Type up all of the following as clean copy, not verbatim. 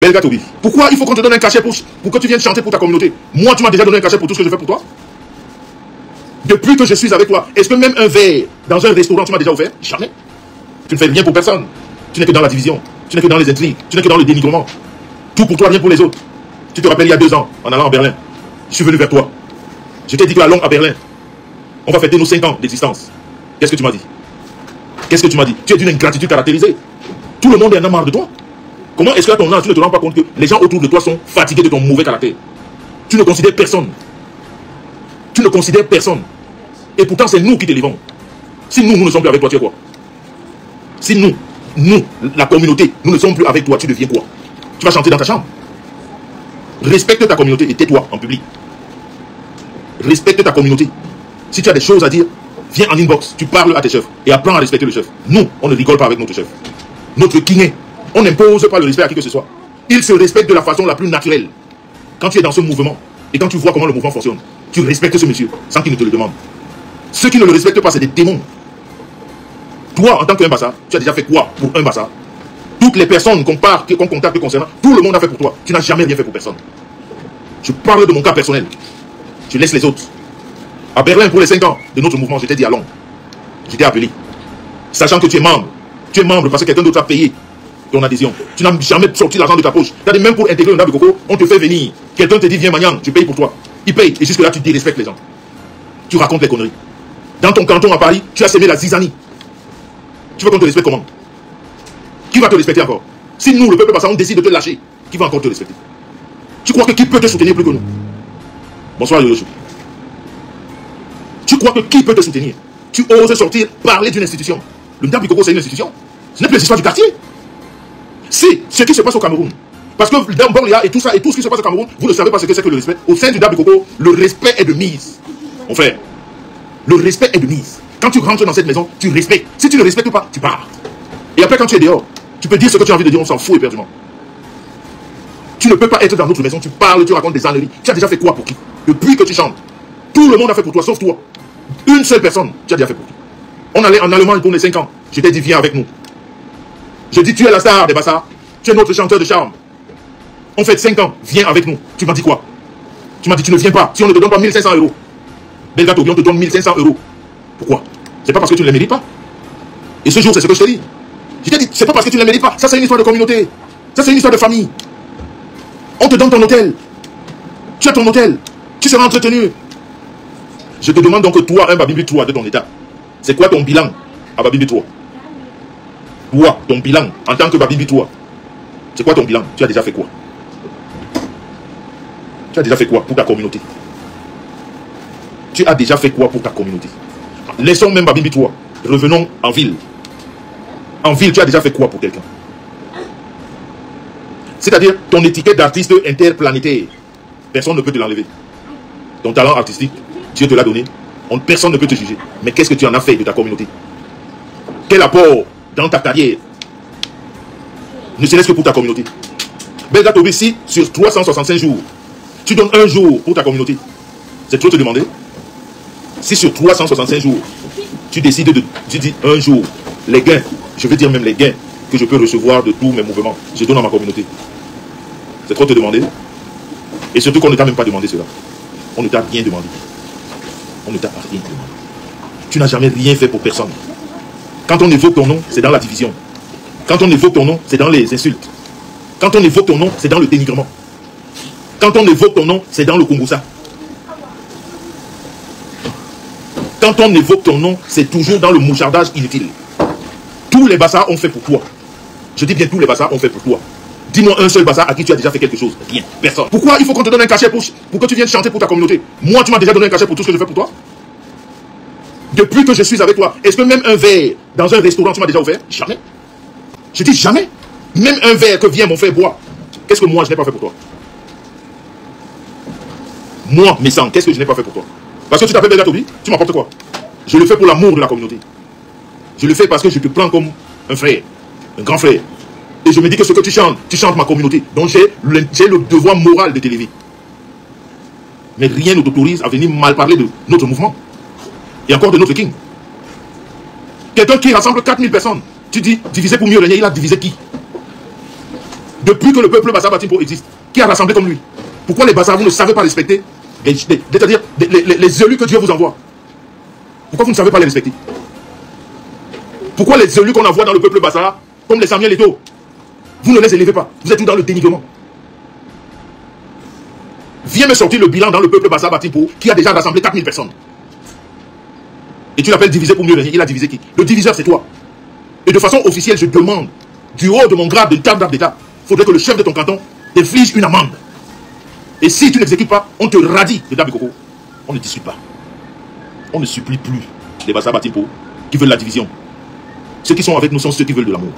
Belga Toby, pourquoi il faut qu'on te donne un cachet pour que tu viennes chanter pour ta communauté? Moi, tu m'as déjà donné un cachet pour tout ce que je fais pour toi. Depuis que je suis avec toi, est-ce que même un verre dans un restaurant, tu m'as déjà offert? Jamais. Tu ne fais rien pour personne. Tu n'es que dans la division. Tu n'es que dans les intrigues. Tu n'es que dans le dénigrement. Tout pour toi, rien pour les autres. Tu te rappelles, il y a 2 ans, en allant à Berlin, je suis venu vers toi. Je t'ai dit que allons à Berlin. On va fêter nos 5 ans d'existence. Qu'est-ce que tu m'as dit? Qu'est-ce que tu m'as dit? Tu es d'une ingratitude caractérisée. Tout le monde en a marre de toi. Comment est-ce qu'à ton âge, tu ne te rends pas compte que les gens autour de toi sont fatigués de ton mauvais caractère? Tu ne considères personne. Tu ne considères personne. Et pourtant, c'est nous qui te livrons. Si nous ne sommes plus avec toi, tu es quoi? Si nous, la communauté, nous ne sommes plus avec toi, tu deviens quoi? Tu vas chanter dans ta chambre. Respecte ta communauté et tais-toi en public. Respecte ta communauté. Si tu as des choses à dire, viens en inbox, tu parles à tes chefs et apprends à respecter le chef. Nous, on ne rigole pas avec notre chef. Notre kiné, on n'impose pas le respect à qui que ce soit. Il se respecte de la façon la plus naturelle. Quand tu es dans ce mouvement et quand tu vois comment le mouvement fonctionne, tu respectes ce monsieur sans qu'il ne te le demande. Ceux qui ne le respectent pas, c'est des démons. Toi, en tant qu'un bassa, tu as déjà fait quoi pour un bassa? Toutes les personnes qu'on contacte concernant, tout le monde a fait pour toi. Tu n'as jamais rien fait pour personne. Je parle de mon cas personnel. Je laisse les autres. À Berlin, pour les 5 ans de notre mouvement, j'étais dit à Londres. J'étais appelé. Sachant que tu es membre. Tu es membre parce que quelqu'un d'autre a payé ton adhésion. Tu n'as jamais sorti l'argent de ta poche. C'est-à-dire même pour intégrer un Ndab de Coco, on te fait venir. Quelqu'un te dit viens Magnang, je paye pour toi. Il paye. Et jusque là, tu dérespectes les gens. Tu racontes les conneries. Dans ton canton à Paris, tu as sémé la zizanie. Tu veux qu'on te respecte comment? Qui va te respecter encore? Si nous, le peuple passant, on décide de te lâcher, qui va encore te respecter? Tu crois que qui peut te soutenir plus que nous? Bonsoir Yoyochou. Tu crois que qui peut te soutenir? Tu oses sortir, parler d'une institution. Le Ndab du Coco, c'est une institution. Ce n'est plus l'histoire du quartier. C'est ce qui se passe au Cameroun. Parce que dans Borléa et tout ça, et tout ce qui se passe au Cameroun, vous ne savez pas ce que c'est que le respect. Au sein du Ndab du Coco, le respect est de mise. Mon frère, le respect est de mise. Quand tu rentres dans cette maison, tu respectes. Si tu ne respectes pas, tu pars. Et après, quand tu es dehors, tu peux dire ce que tu as envie de dire, on s'en fout éperdument. Tu ne peux pas être dans notre maison, tu parles, tu racontes des âneries. Tu as déjà fait quoi pour qui? Depuis que tu chantes, tout le monde a fait pour toi, sauf toi. Une seule personne, tu as déjà fait pour qui? On allait en Allemagne pour les 5 ans. Je t'ai dit, viens avec nous. Je dis, tu es la star des Bassas. Tu es notre chanteur de charme. On fait 5 ans, viens avec nous. Tu m'as dit quoi? Tu m'as dit, tu ne viens pas. Si on ne te donne pas 1500 €. Belga Toby, on te donne 1500 €. Pourquoi? C'est pas parce que tu ne les mérites pas. Et ce jour, c'est ce que je t'ai dit. Je t'ai dit, c'est pas parce que tu ne les mérites pas. Ça, c'est une histoire de communauté. Ça, c'est une histoire de famille. On te donne ton hôtel. Tu as ton hôtel. Tu seras entretenu. Je te demande donc, toi, un Babimbi 3 de ton état, c'est quoi ton bilan à Babimbi 3? Toi, ton bilan en tant que Babimbi 3, c'est quoi ton bilan? Tu as déjà fait quoi? Tu as déjà fait quoi pour ta communauté? Tu as déjà fait quoi pour ta communauté? Laissons même Babimbi 3. Revenons en ville. En ville, tu as déjà fait quoi pour quelqu'un? C'est-à-dire, ton étiquette d'artiste interplanétaire, personne ne peut te l'enlever. Ton talent artistique, Dieu te l'a donné. Personne ne peut te juger. Mais qu'est-ce que tu en as fait de ta communauté? Quel apport dans ta carrière? Ne serait-ce que pour ta communauté. Belga Toby, si sur 365 jours, tu donnes un jour pour ta communauté, c'est trop te demander? Si sur 365 jours, tu décides de... Tu dis un jour, les gains, je veux dire même les gains que je peux recevoir de tous mes mouvements, je donne à ma communauté. C'est trop te demander? Et surtout qu'on ne t'a même pas demandé cela. On ne t'a rien demandé. On ne t'a rien demandé. Tu n'as jamais rien fait pour personne. Quand on évoque ton nom, c'est dans la division. Quand on évoque ton nom, c'est dans les insultes. Quand on évoque ton nom, c'est dans le dénigrement. Quand on évoque ton nom, c'est dans le Kongosa. Quand on évoque ton nom, c'est toujours dans le mouchardage inutile. Tous les Bassas ont fait pour toi. Je dis bien tous les Bassas ont fait pour toi. Dis-moi un seul Bassa à qui tu as déjà fait quelque chose. Rien. Personne. Pourquoi il faut qu'on te donne un cachet pour que tu viennes chanter pour ta communauté? Moi, tu m'as déjà donné un cachet pour tout ce que je fais pour toi? Depuis que je suis avec toi, est-ce que même un verre dans un restaurant, tu m'as déjà offert? Jamais. Je dis jamais. Même un verre que vient mon frère boire. Qu'est-ce que moi, je n'ai pas fait pour toi? Moi, mes sangs, qu'est-ce que je n'ai pas fait pour toi? Parce que tu t'appelles Belga Toby, tu m'apportes quoi? Je le fais pour l'amour de la communauté. Je le fais parce que je te prends comme un frère, un grand frère. Et je me dis que ce que tu chantes ma communauté. Donc j'ai le devoir moral de t'élever. Mais rien ne t'autorise à venir mal parler de notre mouvement. Et encore de notre king. Quelqu'un qui rassemble 4000 personnes. Tu dis, diviser pour mieux régner, il a divisé qui? Depuis que le peuple Bassa Batimpo existe, qui a rassemblé comme lui? Pourquoi les Bassa, vous ne savez pas respecter, c'est-à-dire les élus que Dieu vous envoie? Pourquoi vous ne savez pas les respecter? Pourquoi les élus qu'on envoie dans le peuple Bassa, comme les Samuel Eto'o, vous ne les élevez pas? Vous êtes tout dans le dénigrement. Viens me sortir le bilan dans le peuple Bassa Batimpo qui a déjà rassemblé 4000 personnes. Et tu l'appelles diviser pour mieux régner. Il a divisé qui? Le diviseur, c'est toi. Et de façon officielle, je demande, du haut de mon grade de cadre d'État, il faudrait que le chef de ton canton t'inflige une amende. Et si tu n'exécutes pas, on te radie de Dabikoko. On ne discute pas. On ne supplie plus les Bassa Batimpo qui veulent la division. Ceux qui sont avec nous sont ceux qui veulent de l'amour.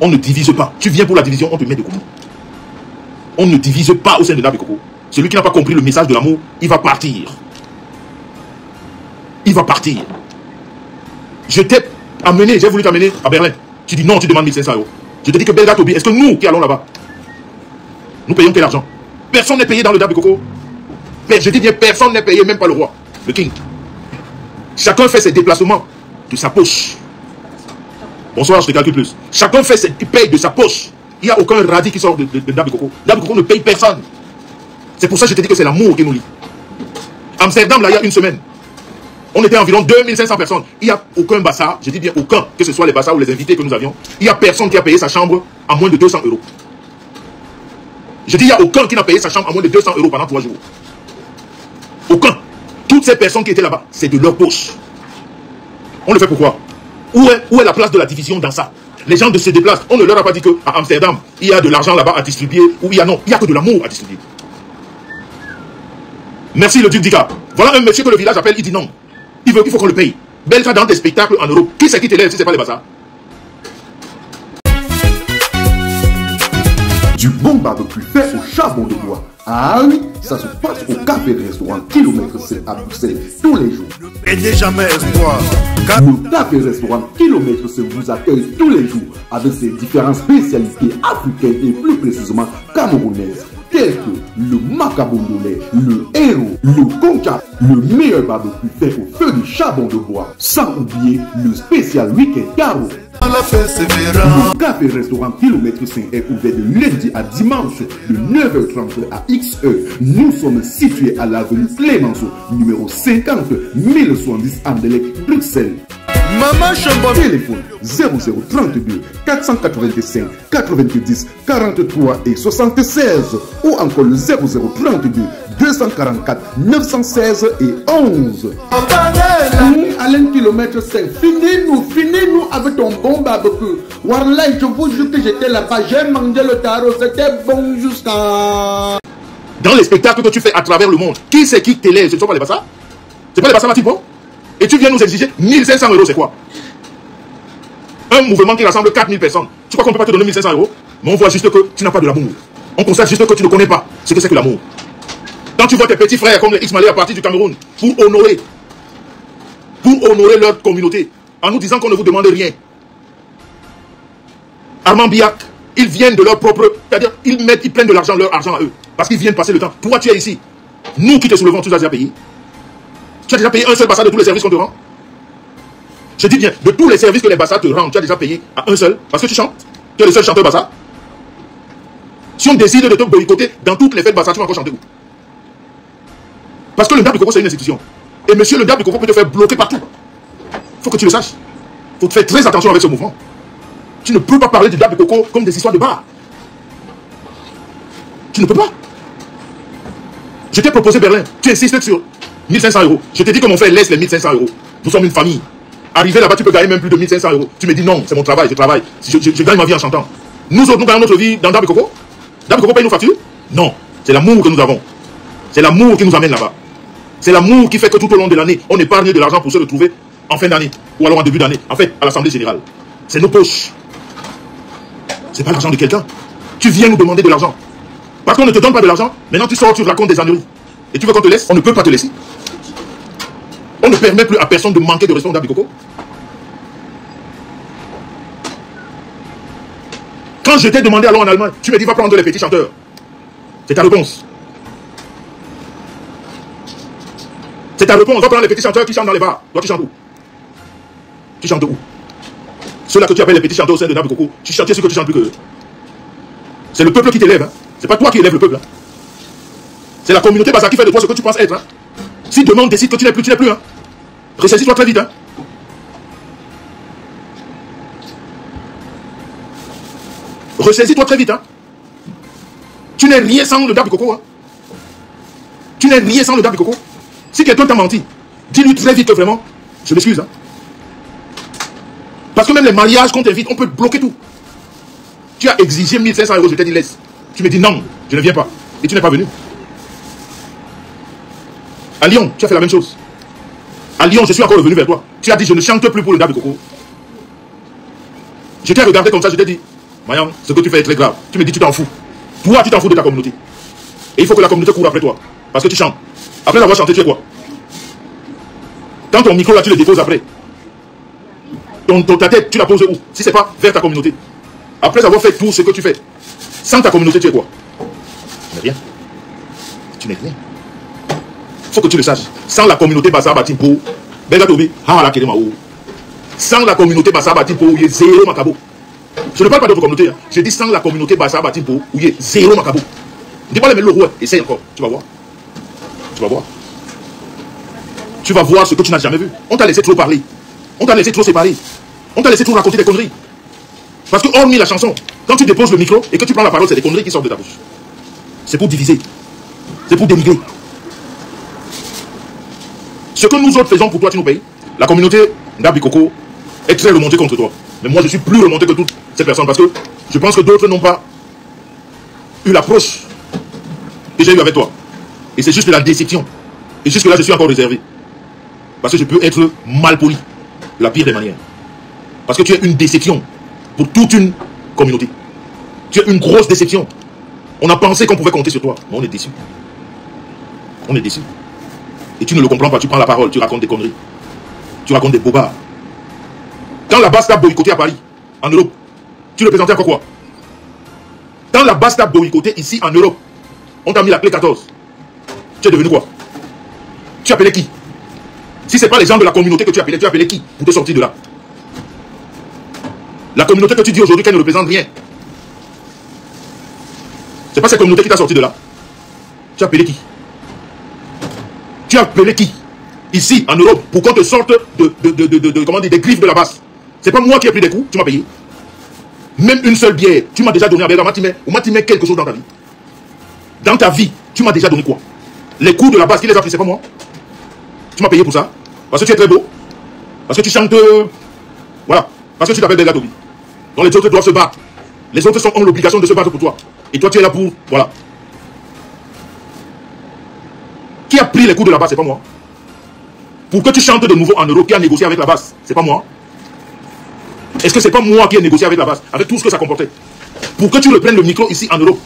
On ne divise pas. Tu viens pour la division, on te met de côté. On ne divise pas au sein de Dabikoko. Celui qui n'a pas compris le message de l'amour, il va partir. Il va partir. Je t'ai amené, j'ai voulu t'amener à Berlin. Tu dis non, tu demandes 1500 €. Je te dis que Belga Tobi, est-ce que nous qui allons là-bas, nous payons quel argent? Personne n'est payé dans le Dabikoko. Je dis bien, personne n'est payé, même pas le roi, le king. Chacun fait ses déplacements de sa poche. Bonsoir, je te calcule plus. Chacun fait il paye de sa poche. Il n'y a aucun radis qui sort de Dabikoko. Dabikoko ne paye personne. C'est pour ça que je te dis que c'est l'amour qui nous lie. Amsterdam, là, il y a une semaine, on était environ 2500 personnes. Il n'y a aucun Bassa, je dis bien aucun, que ce soit les Bassa ou les invités que nous avions, il n'y a personne qui a payé sa chambre à moins de 200 €. Je dis, il n'y a aucun qui n'a payé sa chambre à moins de 200 € pendant 3 jours. Aucun. Toutes ces personnes qui étaient là-bas, c'est de leur poche. On le fait pourquoi? Où est la place de la division dans ça? Les gens se déplacent. On ne leur a pas dit qu'à Amsterdam, il y a de l'argent là-bas à distribuer. Ou il y a non, il n'y a que de l'amour à distribuer. Merci le duc Dika. Voilà un monsieur que le village appelle, il dit non. Il faut qu'on le paye. Belka dans des spectacles en Europe. Qui c'est qui t'élève si ce n'est pas les Bassa? Du bon barbecue fait au charbon de bois. Ah oui, ça se passe au café restaurant Kilomètre C à Bruxelles tous les jours. Et jamais espoir. Le café restaurant Kilomètre C vous accueille tous les jours avec ses différentes spécialités africaines et plus précisément camerounaises, tels que le macabondolais, le héros, le concha, le meilleur barbecue fait au feu de charbon de bois, sans oublier le spécial week-end Garo. Le café restaurant Kilomètre 5 est ouvert de lundi à dimanche de 9h30 à XE. Nous sommes situés à l'avenue Clémenceau, numéro 50 1070 Anderlecht, Bruxelles. Maman Chambon. Téléphone 0032 485 90 43 et 76 ou encore le 0032 244 916 et 11. Alain Kilomètre 5, finis-nous avec ton bon barbecue. Warlai, je vous jure que j'étais là-bas, j'ai mangé le tarot, c'était bon jusqu'à... Dans les spectacles que tu fais à travers le monde, qui c'est qui t'élève? Ce ne sont pas les Bassa? C'est pas les Bassa Batimpo? Et tu viens nous exiger 1500 €, c'est quoi? Un mouvement qui rassemble 4000 personnes. Tu crois qu'on ne peut pas te donner 1500 €? Mais on voit juste que tu n'as pas de l'amour. On constate juste que tu ne connais pas ce que c'est que l'amour. Quand tu vois tes petits frères comme les Ismaël à partir du Cameroun, pour honorer leur communauté, en nous disant qu'on ne vous demande rien. Armand Biak, ils viennent de leur propre... C'est-à-dire, ils prennent de l'argent, leur argent à eux. Parce qu'ils viennent passer le temps. Toi, tu es ici. Nous qui te soulevons, tu as déjà payé. Tu as déjà payé un seul Bassa de tous les services qu'on te rend? Je dis bien, de tous les services que les Bassa te rendent, tu as déjà payé à un seul? Parce que tu chantes? Tu es le seul chanteur Bassa? Si on décide de te boycotter dans toutes les fêtes Bassa, tu vas encore chanter où? Parce que le Dabikoko, c'est une institution. Et monsieur le Dabikoko peut te faire bloquer partout. Il faut que tu le saches. Il faut faire très attention avec ce mouvement. Tu ne peux pas parler du Dabikoko comme des histoires de bar. Tu ne peux pas. Je t'ai proposé Berlin. Tu insistes sur 1500 €. Je t'ai dit que mon frère laisse les 1500 €. Nous sommes une famille. Arrivé là-bas, tu peux gagner même plus de 1500 €. Tu me dis non, c'est mon travail, je travaille. Je gagne ma vie en chantant. Nous autres, nous gagnons notre vie dans Dabikoko. Dabikoko paye nos factures? Non. C'est l'amour que nous avons. C'est l'amour qui nous amène là-bas. C'est l'amour qui fait que tout au long de l'année, on épargne de l'argent pour se retrouver en fin d'année. Ou alors en début d'année. En fait, à l'Assemblée Générale. C'est nos poches. C'est pas l'argent de quelqu'un. Tu viens nous demander de l'argent. Parce qu'on ne te donne pas de l'argent, maintenant tu sors, tu racontes des âneries. Et tu veux qu'on te laisse? On ne peut pas te laisser. On ne permet plus à personne de manquer de respect au Dabikoko. Quand je t'ai demandé alors en Allemagne, tu me dis va prendre les petits chanteurs. C'est ta réponse. C'est ta réponse. Va prendre les petits chanteurs qui chantent dans les bars. Toi, tu chantes où? Tu chantes où? Ceux-là que tu appelles les petits chanteurs au sein de Nabu Koko, tu chantais ce que tu chantes plus que... C'est le peuple qui t'élève. Hein. C'est pas toi qui élève le peuple. Hein. C'est la communauté Bassa qui fait de toi ce que tu penses être. Hein. Si demain on décide que tu n'es plus, tu n'es plus. Hein. Ressaisis-toi très vite. Hein. Ressaisis-toi très vite. Hein. Tu n'es rien sans le Nabu Koko. Hein. Tu n'es rien sans le Nabu Koko. Si quelqu'un t'a menti, dis-lui très vite que vraiment, je m'excuse. Hein. Parce que même les mariages qu'on t'invite, on peut bloquer tout. Tu as exigé 1500 €, je t'ai dit laisse. Tu me dis non, je ne viens pas. Et tu n'es pas venu. À Lyon, tu as fait la même chose. À Lyon, je suis encore revenu vers toi. Tu as dit je ne chante plus pour le Nabu Koko. Je t'ai regardé comme ça, je t'ai dit, Mayang, ce que tu fais est très grave. Tu me dis tu t'en fous. Toi, tu t'en fous de ta communauté. Et il faut que la communauté court après toi. Parce que tu chantes. Après avoir chanté, tu es quoi? Quand ton micro là, tu le déposes après. Ta tête, tu la poses où? Si ce n'est pas vers ta communauté. Après avoir fait tout ce que tu fais, sans ta communauté, tu es quoi? Tu n'es rien. Tu n'es rien. Il faut que tu le saches. Sans la communauté Bassa Batimpo, sans la communauté Bassa Batimpo, il y a zéro Macabo. Je ne parle pas de votre communauté. Hein. Je dis sans la communauté Bassa Batimpo, il y a zéro Macabo. Ne dis pas les mêmes logos. Essaye encore. Tu vas voir. Tu vas voir. Tu vas voir ce que tu n'as jamais vu. On t'a laissé trop parler. On t'a laissé trop séparer. On t'a laissé trop raconter des conneries. Parce que hormis la chanson, quand tu déposes le micro et que tu prends la parole, c'est des conneries qui sortent de ta bouche. C'est pour diviser. C'est pour dénigrer. Ce que nous autres faisons pour toi, tu nous payes. La communauté Nabu Koko est très remontée contre toi. Mais moi, je suis plus remonté que toutes ces personnes parce que je pense que d'autres n'ont pas eu l'approche que j'ai eu avec toi. Et c'est juste la déception. Et jusque là, je suis encore réservé. Parce que je peux être mal poli. La pire des manières. Parce que tu es une déception pour toute une communauté. Tu es une grosse déception. On a pensé qu'on pouvait compter sur toi, mais on est déçu. On est déçu. Et tu ne le comprends pas, tu prends la parole, tu racontes des conneries. Tu racontes des bobards. Quand la basse t'a boycotté à Paris, en Europe, tu représentais encore quoi? Quand la basse t'a boycotté ici en Europe, on t'a mis la clé 14. Tu es devenu quoi? Tu appelais qui? Si ce n'est pas les gens de la communauté que tu appelais qui pour te sortir de là? La communauté que tu dis aujourd'hui qu'elle ne représente rien. C'est pas cette communauté qui t'a sorti de là. Tu as appelé qui? Tu as appelé qui? Ici, en Europe, pour qu'on te sorte comment dire, des griffes de la basse. C'est pas moi qui ai pris des coups, tu m'as payé. Même une seule bière, tu m'as déjà donné avec Matimé quelque chose dans ta vie. Dans ta vie, tu m'as déjà donné quoi? Les coups de la basse, qui les a pris, c'est pas moi. Tu m'as payé pour ça. Parce que tu es très beau. Parce que tu chantes... voilà. Parce que tu t'appelles Delga Tobi. Donc les autres doivent se battre. Les autres ont l'obligation de se battre pour toi. Et toi, tu es là pour... Voilà. Qui a pris les coups de la basse, c'est pas moi. Pour que tu chantes de nouveau en Europe, qui a négocié avec la basse, c'est pas moi. Est-ce que c'est pas moi qui ai négocié avec la basse, avec tout ce que ça comportait? Pour que tu reprennes le micro ici en Europe.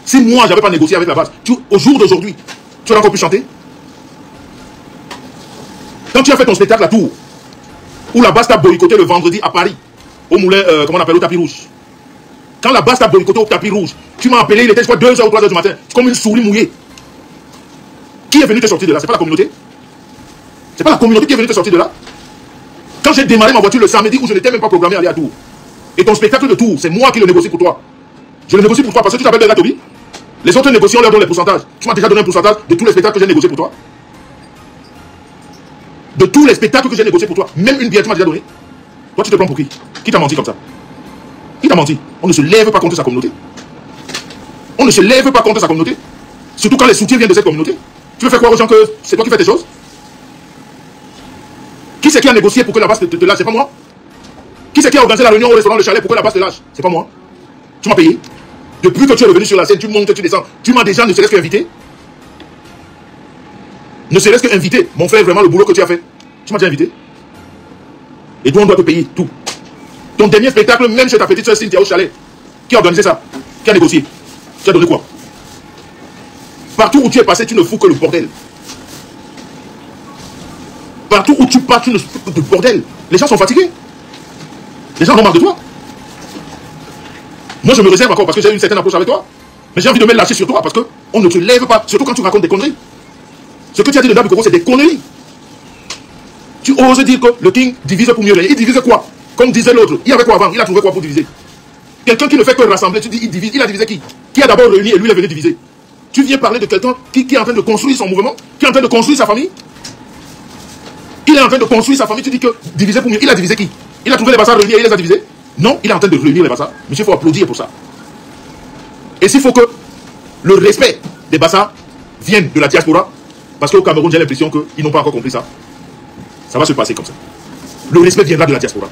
Si moi, j'avais pas négocié avec la basse, au jour d'aujourd'hui, tu aurais encore pu chanter? Quand tu as fait ton spectacle à Tours, où la basse t'a boycotté le vendredi à Paris, au moulin, comment on appelle, au tapis rouge. Quand la basse t'a boycotté au tapis rouge, tu m'as appelé, il était, je crois, 2h ou 3h du matin, comme une souris mouillée. Qui est venu te sortir de là? C'est pas la communauté? C'est pas la communauté qui est venue te sortir de là? Quand j'ai démarré ma voiture le samedi où je n'étais même pas programmé à aller à Tours, et ton spectacle de Tours, c'est moi qui le négocie pour toi. Je le négocie pour toi parce que tu t'appelles Delga Tobi. Les autres négociants leur donnent les pourcentages. Tu m'as déjà donné un pourcentage de tous les spectacles que j'ai négociés pour toi. De tous les spectacles que j'ai négociés pour toi. Même une bière, tu m'as déjà donné. Toi, tu te prends pour qui? Qui t'a menti comme ça? Qui t'a menti? On ne se lève pas contre sa communauté. On ne se lève pas contre sa communauté. Surtout quand les soutiens viennent de cette communauté. Tu veux faire croire aux gens que c'est toi qui fais tes choses? Qui c'est qui a négocié pour que la basse te lâche? C'est pas moi. Qui c'est qui a organisé la réunion au restaurant Le Chalet pour que la basse te lâche? C'est pas moi. Tu m'as payé. Depuis que tu es revenu sur la scène, tu montes, tu descends. Tu m'as déjà ne serait-ce qu'invité. Ne serait-ce qu'invité. Mon frère, vraiment le boulot que tu as fait. Tu m'as déjà invité. Et toi, on doit te payer tout. Ton dernier spectacle, même chez ta petite soeur Cynthia au Chalet, qui a organisé ça, qui a négocié. Tu as donné quoi? Partout où tu es passé, tu ne fous que le bordel. Partout où tu pars, tu ne fous que le bordel. Les gens sont fatigués. Les gens en ont marre de toi. Moi, je me réserve encore parce que j'ai une certaine approche avec toi. Mais j'ai envie de me lâcher sur toi parce qu'on ne te lève pas. Surtout quand tu racontes des conneries. Ce que tu as dit de Nabu Koko, c'est des conneries. Tu oses dire que le King divise pour mieux régner. Il divise quoi? Comme disait l'autre, il y avait quoi avant? Il a trouvé quoi pour diviser? Quelqu'un qui ne fait que rassembler, tu dis il divise. Il a divisé qui? Qui a d'abord réuni et lui il est venu diviser. Tu viens parler de quelqu'un qui est en train de construire son mouvement, qui est en train de construire sa famille. Il est en train de construire sa famille, tu dis que diviser pour mieux. Il a divisé qui? Il a trouvé les bassards réunis et il les a divisés? Non, il est en train de réunir les bassards. Monsieur, il faut applaudir pour ça. Et s'il faut que le respect des bassards vienne de la diaspora, parce qu'au Cameroun, j'ai l'impression qu'ils n'ont pas encore compris ça. Ça va se passer comme ça. Le respect viendra de la diaspora.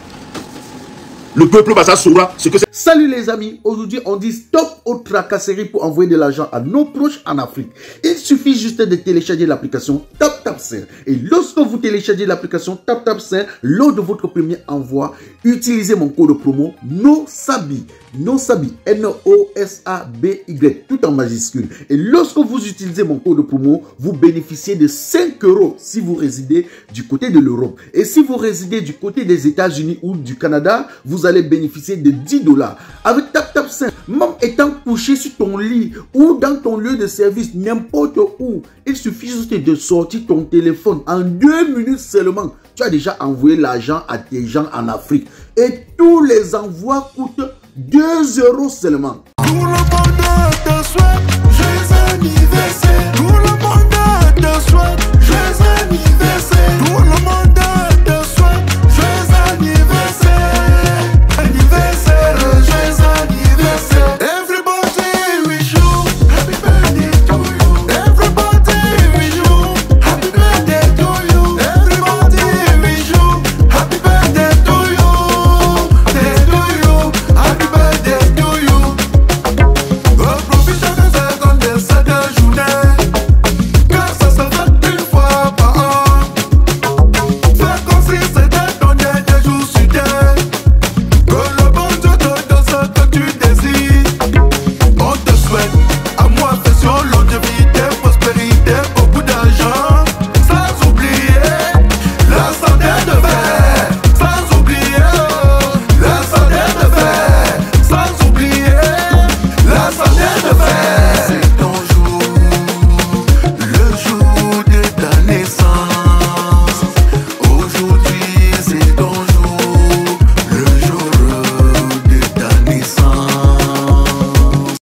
Le peuple bassard saura ce que c'est. Salut les amis, aujourd'hui on dit stop aux tracasseries pour envoyer de l'argent à nos proches en Afrique. Il suffit juste de télécharger l'application TapTapSend. Et lorsque vous téléchargez l'application TapTapSend, lors de votre premier envoi, utilisez mon code promo NOSABI. NOSABI, N-O-S-A-B-Y, tout en majuscule. Et lorsque vous utilisez mon code promo, vous bénéficiez de 5 € si vous résidez du côté de l'Europe. Et si vous résidez du côté des États-Unis ou du Canada, vous allez bénéficier de 10 $. Avec TapTapSend, même étant couché sur ton lit ou dans ton lieu de service, n'importe où, il suffit juste de sortir ton téléphone. En 2 minutes seulement, tu as déjà envoyé l'argent à tes gens en Afrique. Et tous les envois coûtent 2 € seulement. Pour le bonheur de soi, joyeux anniversaire.